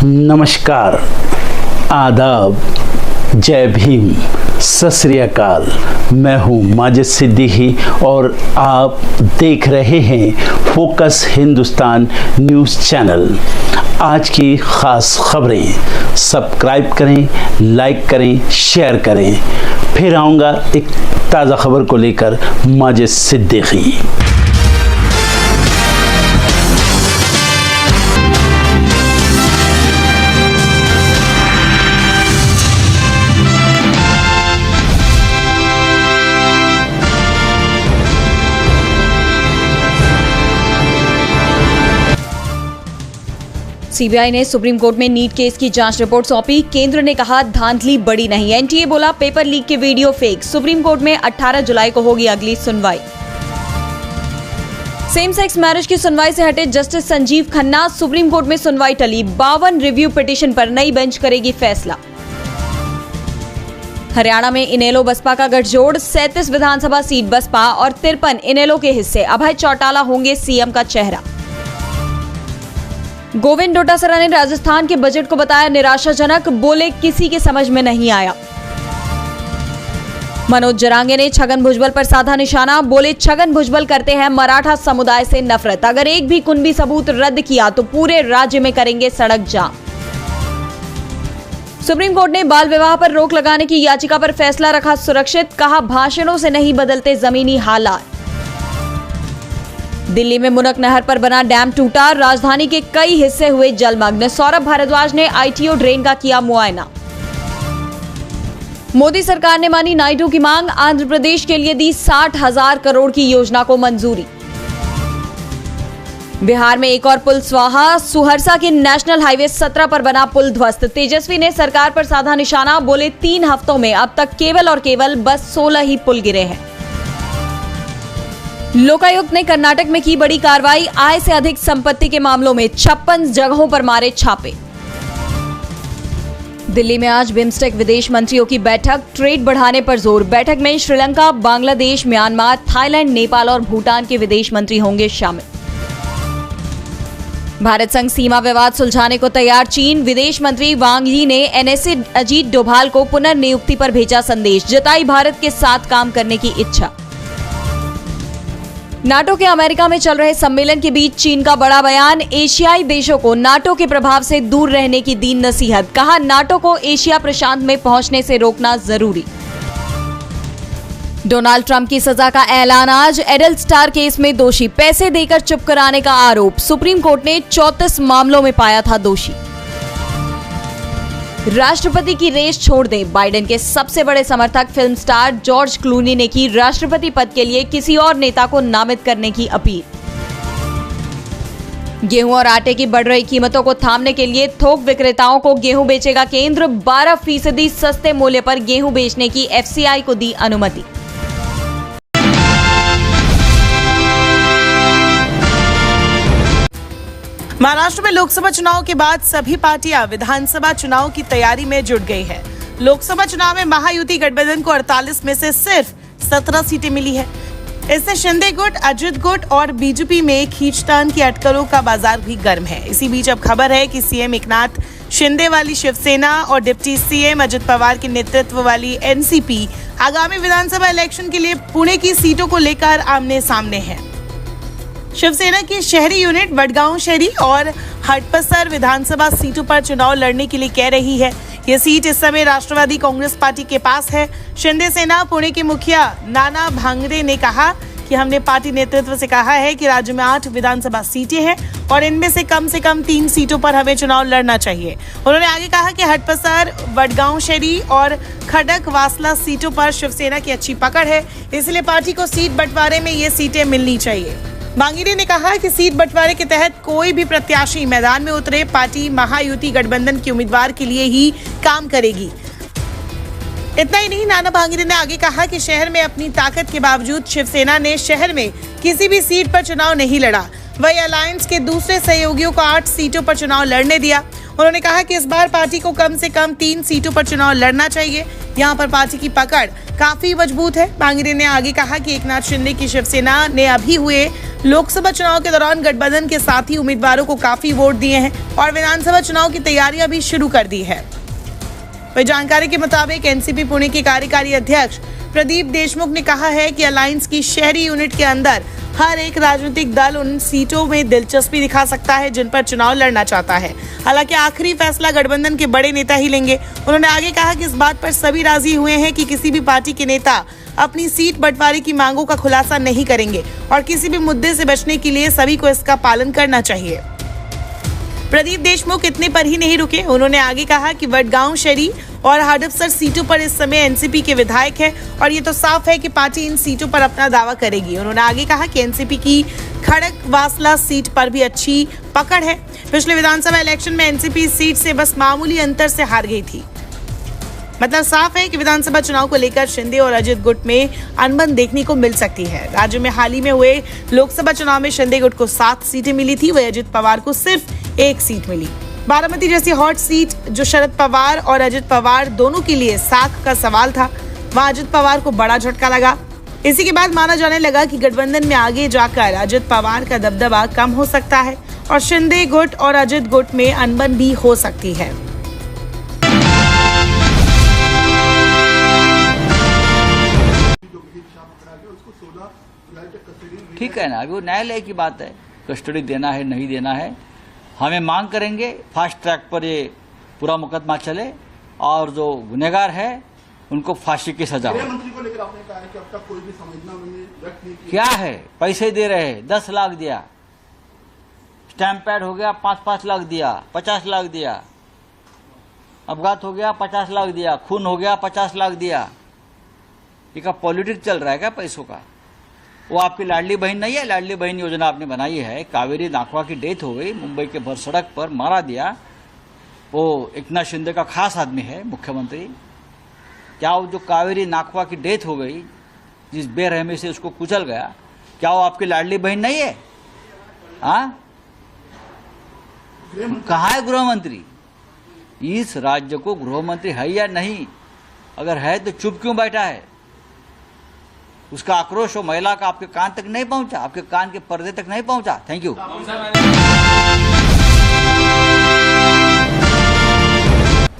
नमस्कार, आदाब, जय भीम, सत श्री अकाल। मैं हूँ माजिद सिद्दीकी और आप देख रहे हैं फोकस हिंदुस्तान न्यूज़ चैनल। आज की ख़ास खबरें सब्सक्राइब करें, लाइक करें, शेयर करें। फिर आऊँगा एक ताज़ा खबर को लेकर माजिद सिद्दीकी। सीबीआई ने सुप्रीम कोर्ट में नीट केस की जांच रिपोर्ट सौंपी। केंद्र ने कहा धांधली बड़ी नहीं। एनटीए बोला पेपर लीक के वीडियो फेक। सुप्रीम कोर्ट में 18 जुलाई को होगी अगली सुनवाई। सेम सेक्स मैरिज की सुनवाई से हटे justice Sanjeev Khanna. Supreme court में सुनवाई टली। 52 रिव्यू पिटीशन पर नई बेंच करेगी फैसला। हरियाणा में इनेलो बसपा का गठजोड़। 37 विधानसभा सीट बसपा और 53 इनेलो के हिस्से। अभय चौटाला होंगे सीएम का चेहरा। गोविंद डोटासरा ने राजस्थान के बजट को बताया निराशाजनक। बोले किसी के समझ में नहीं आया। मनोज जरांगे ने छगन भुजबल पर साधा निशाना। बोले छगन भुजबल करते हैं मराठा समुदाय से नफरत। अगर एक भी कुनबी सबूत रद्द किया तो पूरे राज्य में करेंगे सड़क जाम। सुप्रीम कोर्ट ने बाल विवाह पर रोक लगाने की याचिका पर फैसला रखा सुरक्षित। कहा भाषणों से नहीं बदलते जमीनी हालात। दिल्ली में मुनक नहर पर बना डैम टूटा। राजधानी के कई हिस्से हुए जलमग्न। सौरभ भारद्वाज ने आईटीओ ड्रेन का किया मुआयना। मोदी सरकार ने मानी नायडू की मांग। आंध्र प्रदेश के लिए दी 60,000 करोड़ की योजना को मंजूरी। बिहार में एक और पुल स्वाहा। सुहरसा के नेशनल हाईवे 17 पर बना पुल ध्वस्त। तेजस्वी ने सरकार पर साधा निशाना। बोले 3 हफ्तों में अब तक केवल और केवल बस 16 ही पुल गिरे हैं। लोकायुक्त ने कर्नाटक में की बड़ी कार्रवाई। आय से अधिक संपत्ति के मामलों में 56 जगहों पर मारे छापे। दिल्ली में आज बिम्स्टेक विदेश मंत्रियों की बैठक। ट्रेड बढ़ाने पर जोर। बैठक में श्रीलंका, बांग्लादेश, म्यांमार, थाईलैंड, नेपाल और भूटान के विदेश मंत्री होंगे शामिल। भारत संग सीमा विवाद सुलझाने को तैयार चीन। विदेश मंत्री वांग यी ने एनएसए अजीत डोभाल को पुनर्नियुक्ति पर भेजा संदेश। जताई भारत के साथ काम करने की इच्छा। नाटो के अमेरिका में चल रहे सम्मेलन के बीच चीन का बड़ा बयान। एशियाई देशों को नाटो के प्रभाव से दूर रहने की दी नसीहत। कहा नाटो को एशिया प्रशांत में पहुंचने से रोकना जरूरी। डोनाल्ड ट्रंप की सजा का ऐलान आज। एडल स्टार केस में दोषी। पैसे देकर चुप कराने का आरोप। सुप्रीम कोर्ट ने 34 मामलों में पाया था दोषी। राष्ट्रपति की रेस छोड़ दे। बाइडेन के सबसे बड़े समर्थक फिल्म स्टार जॉर्ज क्लूनी ने की राष्ट्रपति पद के लिए किसी और नेता को नामित करने की अपील। गेहूं और आटे की बढ़ रही कीमतों को थामने के लिए थोक विक्रेताओं को गेहूं बेचेगा केंद्र। 12% सस्ते मूल्य पर गेहूं बेचने की एफसीआई को दी अनुमति। महाराष्ट्र में लोकसभा चुनाव के बाद सभी पार्टियां विधानसभा चुनाव की तैयारी में जुट गई है। लोकसभा चुनाव में महायुति गठबंधन को 48 में से सिर्फ 17 सीटें मिली है। इससे शिंदे गुट, अजित गुट और बीजेपी में खींचतान की अटकलों का बाजार भी गर्म है। इसी बीच अब खबर है कि सीएम एकनाथ शिंदे वाली शिवसेना और डिप्टी सीएम अजित पवार के नेतृत्व वाली एनसीपी आगामी विधानसभा इलेक्शन के लिए पुणे की सीटों को लेकर आमने सामने है। शिवसेना की शहरी यूनिट वडगांव शहरी और हटपसर विधानसभा सीटों पर चुनाव लड़ने के लिए कह रही है। ये सीट इस समय राष्ट्रवादी कांग्रेस पार्टी के पास है। शिंदे सेना पुणे के मुखिया नाना भांगरे ने कहा कि हमने पार्टी नेतृत्व से कहा है कि राज्य में 8 विधानसभा सीटें हैं और इनमें से कम 3 सीटों पर हमें चुनाव लड़ना चाहिए। उन्होंने आगे कहा कि हटपसर, वडगांव शहरी और खडक वासला सीटों पर शिवसेना की अच्छी पकड़ है, इसलिए पार्टी को सीट बंटवारे में ये सीटें मिलनी चाहिए। भांगीरे ने कहा कि सीट बंटवारे के तहत कोई भी प्रत्याशी मैदान में उतरे, पार्टी महायुति गठबंधन के उम्मीदवार के लिए ही काम करेगी। इतना ही नहीं, नाना भांगीरे ने आगे कहा कि शहर में अपनी ताकत के बावजूद शिवसेना ने शहर में किसी भी सीट पर चुनाव नहीं लड़ा। वही अलायंस के दूसरे सहयोगियों को 8 सीटों पर चुनाव लड़ने दिया। उन्होंने कहा कि इस बार पार्टी को कम से कम 3 सीटों पर चुनाव लड़ना चाहिए। यहाँ पर पार्टी की पकड़ काफी मजबूत है। मांगरे ने आगे कहा कि एकनाथ शिंदे की शिवसेना ने अभी हुए लोकसभा चुनाव के दौरान गठबंधन के साथी उम्मीदवारों को काफी वोट दिए हैं और विधानसभा चुनाव की तैयारियां भी शुरू कर दी है। वही जानकारी के मुताबिक एनसीपी पुणे के कार्यकारी अध्यक्ष प्रदीप देशमुख ने कहा है कि अलायंस की शहरी यूनिट के अंदर हर एक राजनीतिक दल उन सीटों में दिलचस्पी दिखा सकता है जिन पर चुनाव लड़ना चाहता है। हालांकि आखिरी फैसला गठबंधन के बड़े नेता ही लेंगे। उन्होंने आगे कहा कि इस बात पर सभी राजी हुए हैं कि किसी भी पार्टी के नेता अपनी सीट बंटवारे की मांगों का खुलासा नहीं करेंगे और किसी भी मुद्दे से बचने के लिए सभी को इसका पालन करना चाहिए। प्रदीप देशमुख इतने पर ही नहीं रुके। उन्होंने आगे कहा कि वडगांव शहरी और हडपसर सीटों पर इस समय एनसीपी के विधायक हैं और ये तो साफ है कि पार्टी इन सीटों पर अपना दावा करेगी। उन्होंने आगे कहा कि एनसीपी की खड़गवासला सीट पर भी अच्छी पकड़ है। पिछले विधानसभा इलेक्शन में एनसीपी सीट से बस मामूली अंतर से हार गई थी। मतलब साफ है कि विधानसभा चुनाव को लेकर शिंदे और अजित गुट में अनबन देखने को मिल सकती है। राज्य में हाल ही में हुए लोकसभा चुनाव में शिंदे गुट को 7 सीटें मिली थी, वही अजित पवार को सिर्फ 1 सीट मिली। बारामती जैसी हॉट सीट जो शरद पवार और अजित पवार दोनों के लिए साख का सवाल था, वहां अजित पवार को बड़ा झटका लगा। इसी के बाद माना जाने लगा कि गठबंधन में आगे जाकर अजित पवार का दबदबा कम हो सकता है और शिंदे गुट और अजित गुट में अनबन भी हो सकती है। ठीक है ना, अभी वो न्यायालय की बात है, कस्टडी देना है नहीं देना है। हमें मांग करेंगे फास्ट ट्रैक पर ये पूरा मुकदमा चले और जो गुनहगार है उनको फांसी की सजा हो। मंत्री को लेकर आपने कहा है कि अब तक कोई भी समझना व्यक्त नहीं किया। क्या है, पैसे दे रहे हैं, 10 लाख दिया, स्टैंप पैड हो गया 5-5 लाख दिया, 50 लाख दिया, अपघात हो गया 50 लाख दिया, खून हो गया 50 लाख दिया। ये का पॉलिटिक्स चल रहा है क्या पैसों का? वो आपकी लाडली बहन नहीं है, लाडली बहन योजना आपने बनाई है। कावेरी नाखवा की डेथ हो गई, मुंबई के भर सड़क पर मारा दिया। वो एकनाथ शिंदे का खास आदमी है मुख्यमंत्री। क्या वो जो कावेरी नाखवा की डेथ हो गई, जिस बेरहमी से उसको कुचल गया, क्या वो आपकी लाडली बहन नहीं है? हाँ, कहाँ है गृह मंत्री? इस राज्य को गृह मंत्री है या नहीं? अगर है तो चुप क्यों बैठा है? उसका आक्रोश वो महिला का आपके कान तक नहीं पहुंचा, आपके कान के पर्दे तक नहीं पहुंचा। Thank you.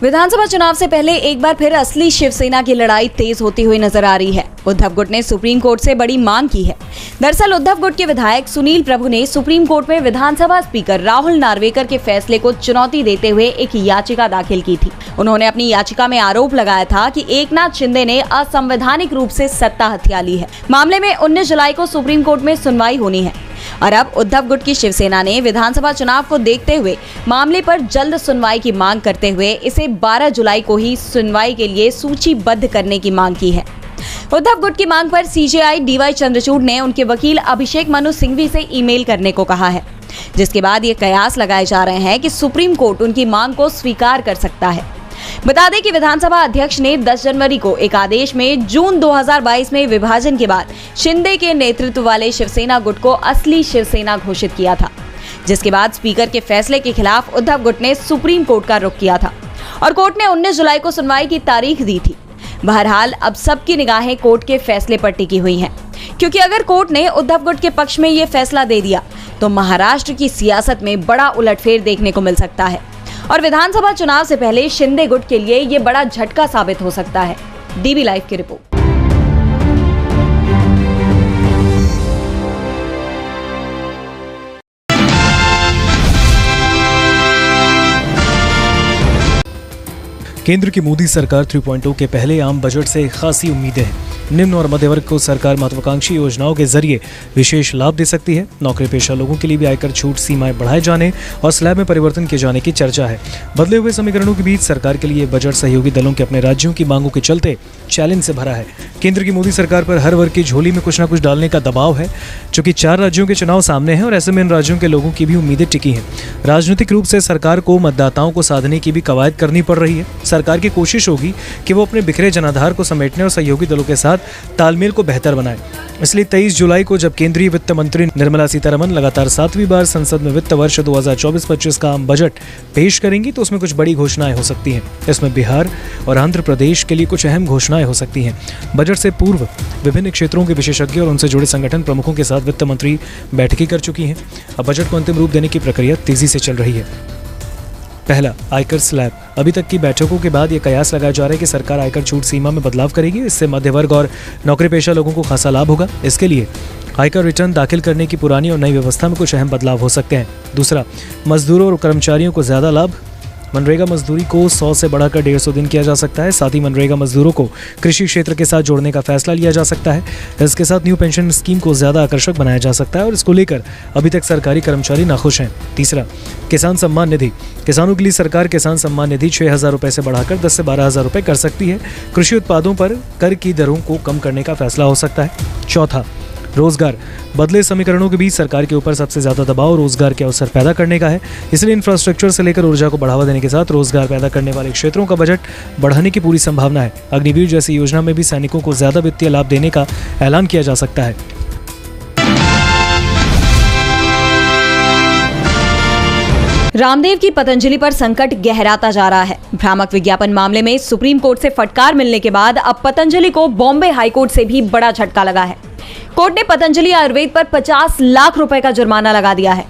विधानसभा चुनाव से पहले एक बार फिर असली शिवसेना की लड़ाई तेज होती हुई नजर आ रही है। उद्धव गुट ने सुप्रीम कोर्ट से बड़ी मांग की है। दरअसल उद्धव गुट के विधायक सुनील प्रभु ने सुप्रीम कोर्ट में विधानसभा स्पीकर राहुल नार्वेकर के फैसले को चुनौती देते हुए एक याचिका दाखिल की थी। उन्होंने अपनी याचिका में आरोप लगाया था कि एकनाथ शिंदे ने असंवैधानिक रूप से सत्ता हथिया ली है। मामले में 19 जुलाई को सुप्रीम कोर्ट में सुनवाई होनी है और अब उद्धव गुट की शिवसेना ने विधानसभा चुनाव को देखते हुए मामले पर जल्द सुनवाई की मांग करते हुए इसे 12 जुलाई को ही सुनवाई के लिए सूचीबद्ध करने की मांग की है। उद्धव गुट की मांग पर सीजेआई डीवाई चंद्रचूड़ ने उनके वकील अभिषेक मनु सिंघवी से ईमेल करने को कहा है, जिसके बाद ये कयास लगाए जा रहे हैं कि सुप्रीम कोर्ट उनकी मांग को स्वीकार कर सकता है। बता दें कि विधानसभा अध्यक्ष ने 10 जनवरी को एक आदेश में जून 2022 में विभाजन के बाद शिंदे के नेतृत्व वाले शिवसेना गुट को असली शिवसेना घोषित किया था, जिसके बाद स्पीकर के फैसले के खिलाफ उद्धव गुट ने सुप्रीम कोर्ट का रुख किया था और कोर्ट ने 19 जुलाई को सुनवाई की तारीख दी थी। बहरहाल अब सबकी निगाहें कोर्ट के फैसले पर टिकी हुई हैं, क्योंकि अगर कोर्ट ने उद्धव गुट के पक्ष में ये फैसला दे दिया तो महाराष्ट्र की सियासत में बड़ा उलटफेर देखने को मिल सकता है और विधानसभा चुनाव से पहले शिंदे गुट के लिए ये बड़ा झटका साबित हो सकता है। डीबी लाइव की रिपोर्ट। केंद्र की मोदी सरकार 3.0 के पहले आम बजट से खासी उम्मीदें हैं। निम्न और मध्य वर्ग को सरकार महत्वाकांक्षी योजनाओं के जरिए विशेष लाभ दे सकती है। नौकरी पेशा लोगों के लिए भी आयकर छूट सीमाएं बढ़ाए जाने और स्लैब में परिवर्तन किए जाने की चर्चा है। बदले हुए समीकरणों के बीच सरकार के लिए बजट सहयोगी दलों के अपने राज्यों की मांगों के चलते चैलेंज से भरा है। केंद्र की मोदी सरकार पर हर वर्ग की झोली में कुछ न कुछ डालने का दबाव है, चूंकि 4 राज्यों के चुनाव सामने हैं और ऐसे में इन राज्यों के लोगों की भी उम्मीदें टिकी हैं। राजनीतिक रूप से सरकार को मतदाताओं को साधने की भी कवायद करनी पड़ रही है। सरकार की कोशिश होगी कि वो अपने बिखरे जनाधार को समेटने और सहयोगी दलों के साथ साथ तालमेल को बेहतर बनाए। इसलिए 23 जुलाई को जब केंद्रीय वित्त मंत्री निर्मला सीतारमण लगातार 7वीं बार संसद में वित्त वर्ष 2024-25 का आम बजट पेश करेंगी तो उसमें कुछ बड़ी घोषणाएं हो सकती हैं। इसमें बिहार और आंध्र प्रदेश के लिए कुछ अहम घोषणाएं हो सकती हैं। बजट से पूर्व विभिन्न क्षेत्रों के विशेषज्ञ और उनसे जुड़े संगठन प्रमुखों के साथ वित्त मंत्री बैठकें कर चुकी हैं। अब बजट को अंतिम रूप देने की प्रक्रिया तेजी से चल रही है। पहला, आयकर स्लैब। अभी तक की बैठकों के बाद ये कयास लगाया जा रहा है कि सरकार आयकर छूट सीमा में बदलाव करेगी। इससे मध्य वर्ग और नौकरी पेशा लोगों को खासा लाभ होगा। इसके लिए आयकर रिटर्न दाखिल करने की पुरानी और नई व्यवस्था में कुछ अहम बदलाव हो सकते हैं। दूसरा, मजदूरों और कर्मचारियों को ज़्यादा लाभ। मनरेगा मजदूरी को 100 से बढ़ाकर 150 दिन किया जा सकता है। साथ ही मनरेगा मजदूरों को कृषि क्षेत्र के साथ जोड़ने का फैसला लिया जा सकता है। इसके साथ न्यू पेंशन स्कीम को ज़्यादा आकर्षक बनाया जा सकता है और इसको लेकर अभी तक सरकारी कर्मचारी नाखुश हैं। तीसरा, किसान सम्मान निधि। किसानों के लिए सरकार किसान सम्मान निधि 6,000 रुपये से बढ़ाकर 10 से 12,000 रुपये कर सकती है। कृषि उत्पादों पर कर की दरों को कम करने का फैसला हो सकता है। चौथा, रोजगार। बदले समीकरणों के बीच सरकार के ऊपर सबसे ज्यादा दबाव रोजगार के अवसर पैदा करने का है। इसलिए इंफ्रास्ट्रक्चर से लेकर ऊर्जा को बढ़ावा देने के साथ रोजगार पैदा करने वाले क्षेत्रों का बजट बढ़ाने की पूरी संभावना है। अग्निवीर जैसी योजना में भी सैनिकों को ज्यादा वित्तीय लाभ देने का ऐलान किया जा सकता है। रामदेव की पतंजलि पर संकट गहराता जा रहा है। भ्रामक विज्ञापन मामले में सुप्रीम कोर्ट से फटकार मिलने के बाद अब पतंजलि को बॉम्बे हाईकोर्ट से भी बड़ा झटका लगा है। कोर्ट ने पतंजलि आयुर्वेद पर 50 लाख रुपए का जुर्माना लगा दिया है।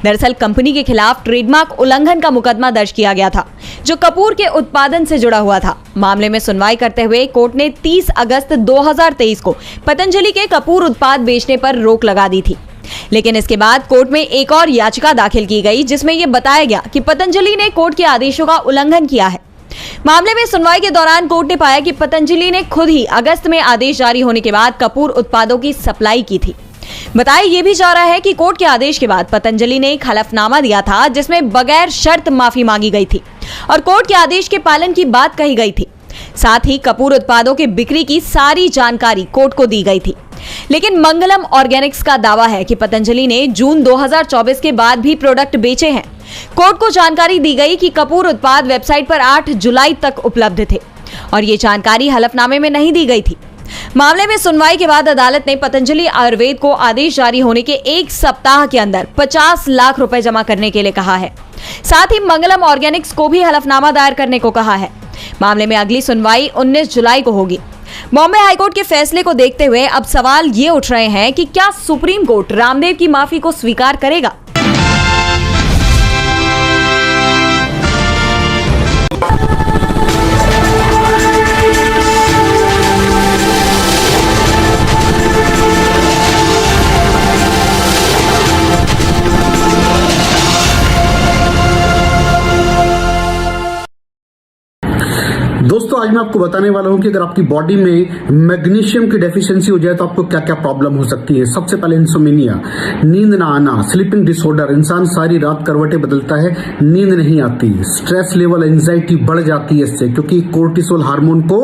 दरअसल कंपनी के खिलाफ ट्रेडमार्क उल्लंघन का मुकदमा दर्ज किया गया था, जो कपूर के उत्पादन से जुड़ा हुआ था। मामले में सुनवाई करते हुए कोर्ट ने 30 अगस्त 2023 को पतंजलि के कपूर उत्पाद बेचने पर रोक लगा दी थी। लेकिन इसके बाद कोर्ट में एक और याचिका दाखिल की गई, जिसमें यह बताया गया कि पतंजलि ने कोर्ट के आदेशों का उल्लंघन किया है। मामले में सुनवाई के दौरान कोर्ट ने पाया कि पतंजलि ने खुद ही अगस्त में आदेश जारी होने के बाद कपूर उत्पादों की सप्लाई की थी। बताया यह भी जा रहा है कि कोर्ट के आदेश के बाद पतंजलि ने एक हलफनामा दिया था, जिसमें बगैर शर्त माफी मांगी गई थी और कोर्ट के आदेश के पालन की बात कही गई थी। साथ ही कपूर उत्पादों की बिक्री की सारी जानकारी कोर्ट को दी गई थी। लेकिन मंगलम ऑर्गेनिक्स का दावा है कि पतंजलि ने जून 2024 के बाद भी प्रोडक्ट बेचे हैं। कोर्ट को जानकारी दी गई कि कपूर उत्पाद वेबसाइट पर 8 जुलाई तक उपलब्ध थे और ये जानकारी हलफनामे में नहीं दी गई थी। मामले में सुनवाई के बाद अदालत ने पतंजलि आयुर्वेद को आदेश जारी होने के 1 सप्ताह के अंदर 50 लाख रुपए जमा करने के लिए कहा है। साथ ही मंगलम ऑर्गेनिक्स को भी हलफनामा दायर करने को कहा है। मामले में अगली सुनवाई 19 जुलाई को होगी। बॉम्बे हाईकोर्ट के फैसले को देखते हुए अब सवाल ये उठ रहे हैं कि क्या सुप्रीम कोर्ट रामदेव की माफी को स्वीकार करेगा? दोस्तों आज मैं आपको बताने वाला हूं कि अगर आपकी बॉडी में मैग्नीशियम की डेफिशिएंसी हो जाए तो आपको क्या क्या प्रॉब्लम हो सकती है। सबसे पहले इंसोमेनिया, नींद ना आना, स्लीपिंग डिसऑर्डर, इंसान सारी रात करवटें बदलता है, नींद नहीं आती, स्ट्रेस लेवल, एंजाइटी बढ़ जाती है इससे, क्योंकि कोर्टिसोल हार्मोन को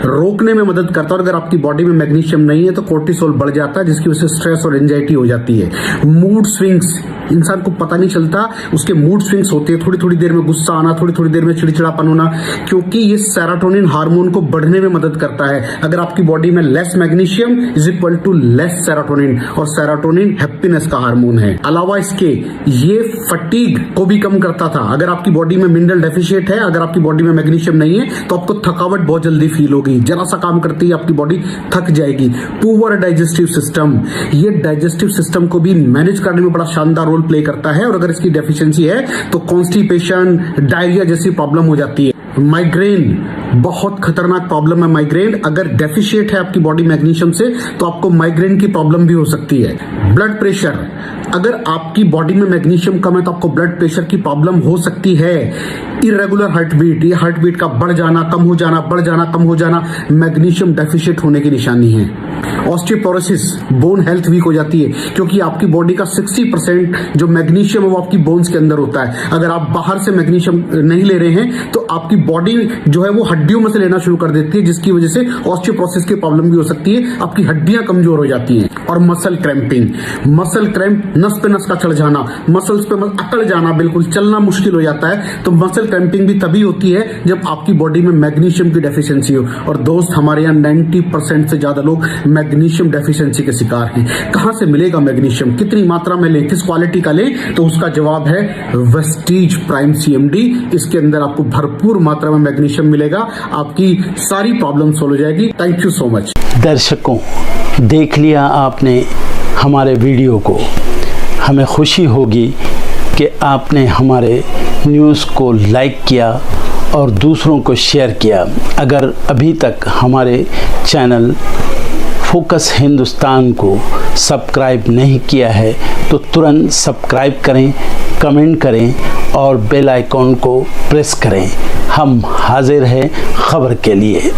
रोकने में मदद करता है। और अगर आपकी बॉडी में मैग्नीशियम नहीं है तो कोर्टिसोल बढ़ जाता है, जिसकी वजह से स्ट्रेस और एंजाइटी हो जाती है। मूड स्विंग्स, इंसान को पता नहीं चलता उसके मूड स्विंग्स होते हैं, थोड़ी थोड़ी देर में गुस्सा आना, थोड़ी थोड़ी देर में चिड़चिड़ापन होना, क्योंकि ये सेरोटोनिन हार्मोन को बढ़ने में मदद करता है। अगर आपकी बॉडी में less magnesium is equal to less serotonin, और सेरोटोनिन हैप्पीनेस का हार्मोन है। अलावा इसके ये फटीग को भी कम करता था। अगर आपकी बॉडी में मिनरल डेफिशिएट है, अगर आपकी बॉडी में मैग्नीशियम नहीं है तो आपको थकावट बहुत जल्दी फील होगी, जरा सा काम करती है आपकी बॉडी थक जाएगी। पुअर डाइजेस्टिव सिस्टम, ये डाइजेस्टिव सिस्टम को भी मैनेज करने में बड़ा शानदार रोल प्ले करता है। और अगर इसकी डेफिशिएंसी है तो कॉन्स्टिपेशन, डायरिया जैसी प्रॉब्लम हो जाती है। माइग्रेन, बहुत खतरनाक प्रॉब्लम है माइग्रेन। अगर डेफिशिएट है आपकी बॉडी मैग्नीशियम से तो आपको माइग्रेन की प्रॉब्लम भी हो सकती है। ब्लड प्रेशर, अगर आपकी बॉडी में मैग्नीशियम कम है तो आपको ब्लड प्रेशर की प्रॉब्लम हो सकती है। इरेगुलर हार्ट बीट, ये हार्ट बीट का बढ़ जाना, कम हो जाना, बढ़ जाना, कम हो जाना, मैग्नीशियम डेफिशिएट होने की निशानी है। ऑस्टियोपोरोसिस, बोन हेल्थ वीक हो जाती है, क्योंकि आपकी बॉडी का 60% जो मैग्नीशियम है वो आपकी बोन्स के अंदर होता है। अगर आप बाहर से मैग्नीशियम नहीं ले रहे हैं तो आपकी बॉडी जो है वो हड्डी हड्डियों में से लेना शुरू कर देती है, जिसकी वजह से ऑस्टियोपोरोसिस की प्रॉब्लम भी हो सकती है, आपकी हड्डियां कमजोर हो जाती हैं। और मसल क्रैम्पिंग, मसल क्रैम्प, नस पे नस का चढ़ जाना, मसल्स पे अकड़ जाना, बिल्कुल चलना मुश्किल हो जाता है। तो मसल क्रैम्पिंग भी तभी होती है जब आपकी बॉडी में मैग्नीशियम की डेफिशिएंसी हो। और दोस्त, हमारे यहाँ 90% से ज्यादा लोग मैग्नीशियम डेफिशिएंसी के शिकार हैं। कहां से मिलेगा मैग्नीशियम, कितनी मात्रा में लें, किस क्वालिटी का लें? तो उसका जवाब है वेस्टीज प्राइम CMD। इसके अंदर आपको भरपूर मात्रा में मैग्नीशियम मिलेगा, आपकी सारी प्रॉब्लम सॉल्व हो जाएगी। Thank you so much. दर्शकों, देख लिया आपने हमारे वीडियो को। हमें खुशी होगी कि आपने हमारे न्यूज़ को लाइक किया और दूसरों को शेयर किया। अगर अभी तक हमारे चैनल फोकस हिंदुस्तान को सब्सक्राइब नहीं किया है तो तुरंत सब्सक्राइब करें, कमेंट करें और बेल आइकॉन को प्रेस करें। हम हाजिर हैं खबर के लिए।